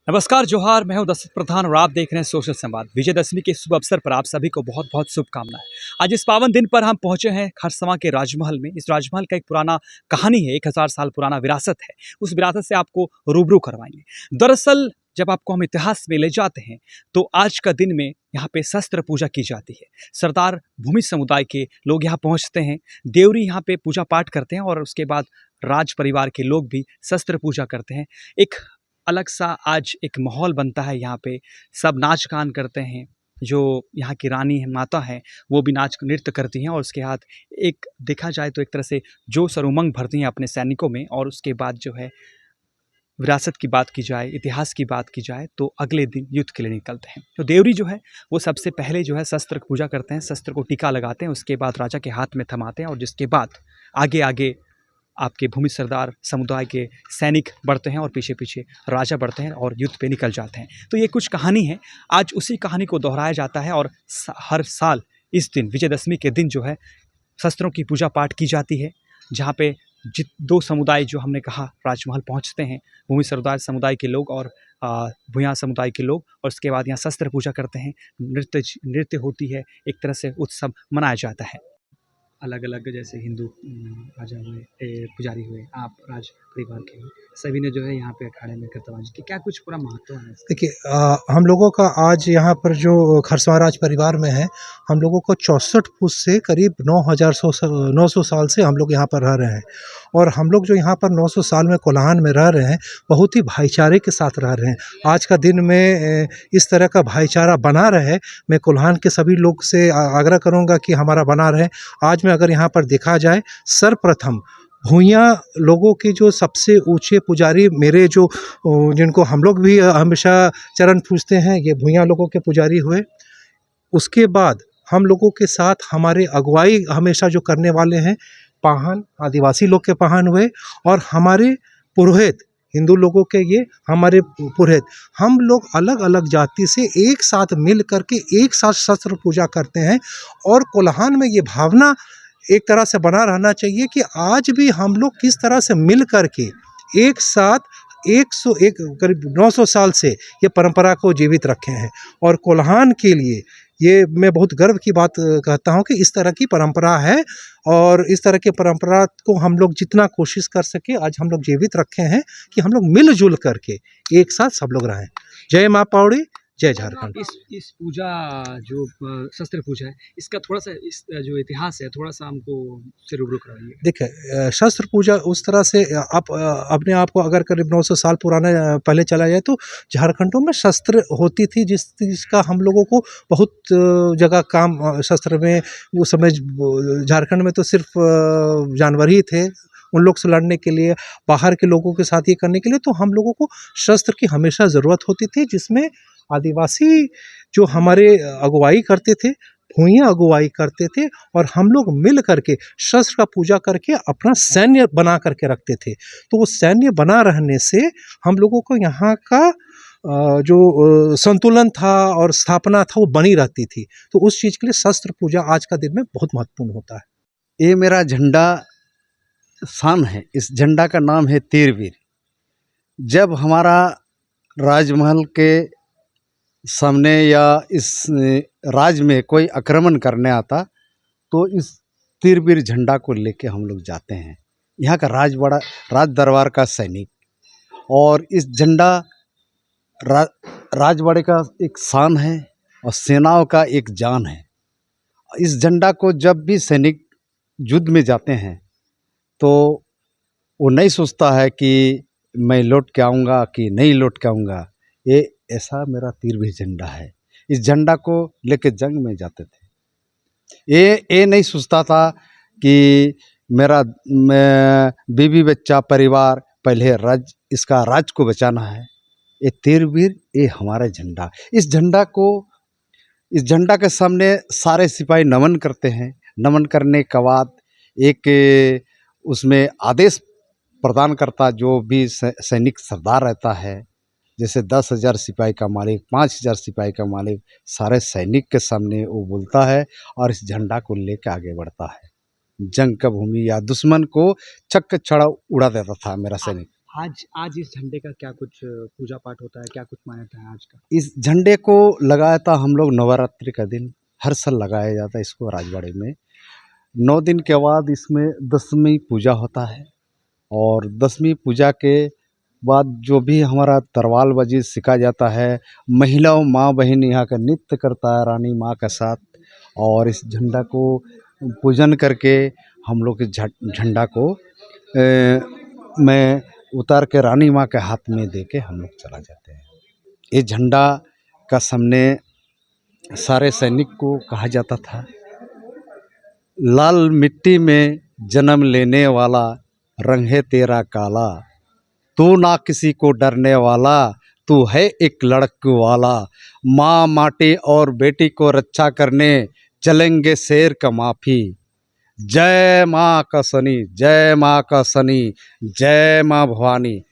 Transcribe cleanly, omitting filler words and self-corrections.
नमस्कार, जोहार। मैं हूं दशरथ प्रधान और आप देख रहे हैं सोशल संवाद। विजयदशमी के शुभ अवसर पर आप सभी को बहुत बहुत शुभकामनाएं। आज इस पावन दिन पर हम पहुंचे हैं खरसवां के राजमहल में। इस राजमहल का एक पुराना कहानी है, 1000 साल पुराना विरासत है। उस विरासत से आपको रूबरू करवाएंगे। दरअसल जब आपको हम इतिहास में ले जाते हैं तो आज का दिन में यहाँ पे शस्त्र पूजा की जाती है। सरदार भूमि समुदाय के लोग यहाँ पहुँचते हैं, देवरी यहाँ पे पूजा पाठ करते हैं और उसके बाद राज परिवार के लोग भी शस्त्र पूजा करते हैं। एक अलग सा आज एक माहौल बनता है यहाँ पे। सब नाच गान करते हैं। जो यहाँ की रानी है, माता हैं, वो भी नाच नृत्य करती हैं और उसके हाथ एक देखा जाए तो एक तरह से जोश और उमंग भरती हैं अपने सैनिकों में। और उसके बाद जो है विरासत की बात की जाए, इतिहास की बात की जाए तो अगले दिन युद्ध के लिए निकलते हैं। तो देवरी जो है वो सबसे पहले जो है शस्त्र पूजा करते हैं, शस्त्र को टीका लगाते हैं, उसके बाद राजा के हाथ में थमाते हैं और जिसके बाद आगे आगे आपके भूमि सरदार समुदाय के सैनिक बढ़ते हैं और पीछे पीछे राजा बढ़ते हैं और युद्ध पे निकल जाते हैं। तो ये कुछ कहानी है। आज उसी कहानी को दोहराया जाता है और हर साल इस दिन विजयदशमी के दिन जो है शस्त्रों की पूजा पाठ की जाती है, जहाँ पे दो समुदाय जो हमने कहा राजमहल पहुँचते हैं, भूमि सरदार समुदाय के लोग और भूया समुदाय के लोग, और उसके बाद यहाँ शस्त्र पूजा करते हैं। नृत्य नृत्य होती है, एक तरह से उत्सव मनाया जाता है। अलग अलग जैसे हिंदू राजा हुए, पुजारी हुए, आप राज परिवार के हुए, सभी ने जो है यहाँ पे अखाड़े में करतवाज की क्या कुछ पूरा महत्व है इसका? देखिए, हम लोगों का आज यहाँ पर जो खरसवां राज परिवार में है, हम लोगों को 64 पुस्त से करीब 900 साल से हम लोग यहाँ पर रह रहे हैं। और हम लोग जो यहाँ पर 900 साल में कोल्हान में रह रहे हैं, बहुत ही भाईचारे के साथ रह रहे हैं। आज का दिन में इस तरह का भाईचारा बना रहे, मैं कोल्हान के सभी लोग से आग्रह करूँगा कि हमारा बना रहे। आज में अगर यहाँ पर देखा जाए, सर्वप्रथम भूइयाँ लोगों के जो सबसे ऊंचे पुजारी, मेरे जो जिनको हम लोग भी हमेशा चरण पूजते हैं, ये भूइयाँ लोगों के पुजारी हुए। उसके बाद हम लोगों के साथ हमारे अगुवाई हमेशा जो करने वाले हैं, पाहन आदिवासी लोग के पाहन हुए। और हमारे पुरोहित हिंदू लोगों के, ये हमारे पुरोहित, हम लोग अलग अलग जाति से एक साथ मिल करके एक साथ शस्त्र पूजा करते हैं। और कोल्हान में ये भावना एक तरह से बना रहना चाहिए कि आज भी हम लोग किस तरह से मिल करके एक साथ 101 करीब 900 साल से ये परंपरा को जीवित रखे हैं। और कोल्हान के लिए ये मैं बहुत गर्व की बात कहता हूँ कि इस तरह की परंपरा है। और इस तरह की परंपरा को हम लोग जितना कोशिश कर सके आज हम लोग जीवित रखे हैं कि हम लोग मिलजुल करके एक साथ सब लोग रहें। जय माँ पावड़ी, जय झारखंड। इस पूजा जो शस्त्र पूजा है, इसका थोड़ा सा इस जो इतिहास है थोड़ा सा हमको से रूबरू कराइए। देखिए, शस्त्र पूजा उस तरह से आप अपने आप को अगर करीब 900 साल पुराने पहले चला जाए तो झारखंडों में शस्त्र होती थी, जिस चीज़ का हम लोगों को बहुत जगह काम शस्त्र में उस समय झारखंड में तो सिर्फ जानवर ही थे उन लोग से लड़ने के लिए, बाहर के लोगों के साथ ये करने के लिए। तो हम लोगों को शस्त्र की हमेशा ज़रूरत होती थी, जिसमें आदिवासी जो हमारे अगुवाई करते थे, भूइयाँ अगुवाई करते थे। और हम लोग मिल करके शस्त्र का पूजा करके अपना सैन्य बना करके रखते थे। तो वो सैन्य बना रहने से हम लोगों को यहाँ का जो संतुलन था और स्थापना था वो बनी रहती थी। तो उस चीज़ के लिए शस्त्र पूजा आज का दिन में बहुत महत्वपूर्ण होता है। ये मेरा झंडा शान है। इस झंडा का नाम है तीरवीर। जब हमारा राजमहल के सामने या इस राज में कोई आक्रमण करने आता तो इस तीरवीर झंडा को लेके हम लोग जाते हैं। यहाँ का राज दरबार का सैनिक, और इस झंडा राजवाड़े का एक शान है और सेनाओं का एक जान है। इस झंडा को जब भी सैनिक युद्ध में जाते हैं तो वो नहीं सोचता है कि मैं लौट के आऊँगा कि नहीं लौट के आऊँगा। ये ऐसा मेरा तीरवीर झंडा है। इस झंडा को लेके जंग में जाते थे। ये नहीं सोचता था कि मेरा बीवी बच्चा परिवार पहले इसका राज को बचाना है। ये तीरवीर, ये हमारा झंडा। इस झंडा के सामने सारे सिपाही नमन करते हैं। नमन करने के बाद एक उसमें आदेश प्रदान करता जो भी सैनिक सरदार रहता है, जैसे 10,000 सिपाही का मालिक, 5,000 सिपाही का मालिक, सारे सैनिक के सामने वो बोलता है और इस झंडा को लेकर आगे बढ़ता है। जंग का भूमि या दुश्मन को चक्का छड़ा उड़ा देता था मेरा सैनिक। आज आज इस झंडे का क्या कुछ पूजा पाठ होता है, क्या कुछ मान्यता है आज का? इस झंडे को लगाया था हम लोग नवरात्रि का दिन, हर साल लगाया जाता है इसको राजवाड़े में। 9 दिन के बाद इसमें 10वीं पूजा होता है और 10वीं पूजा के बाद जो भी हमारा तरवाल बाजी सीखा जाता है, महिलाओं माँ बहन यहाँ का नृत्य करता है रानी माँ के साथ, और इस झंडा को पूजन करके हम लोग इस झंडा को मैं उतार के रानी माँ के हाथ में दे के हम लोग चला जाते हैं। ये झंडा का सामने सारे सैनिक को कहा जाता था, लाल मिट्टी में जन्म लेने वाला, रंग है तेरा काला, तू ना किसी को डरने वाला, तू है एक लड़क वाला, माँ माटी और बेटी को रक्षा करने चलेंगे शेर का माफी। जय माँ का शनि, जय माँ का शनि, जय माँ भवानी।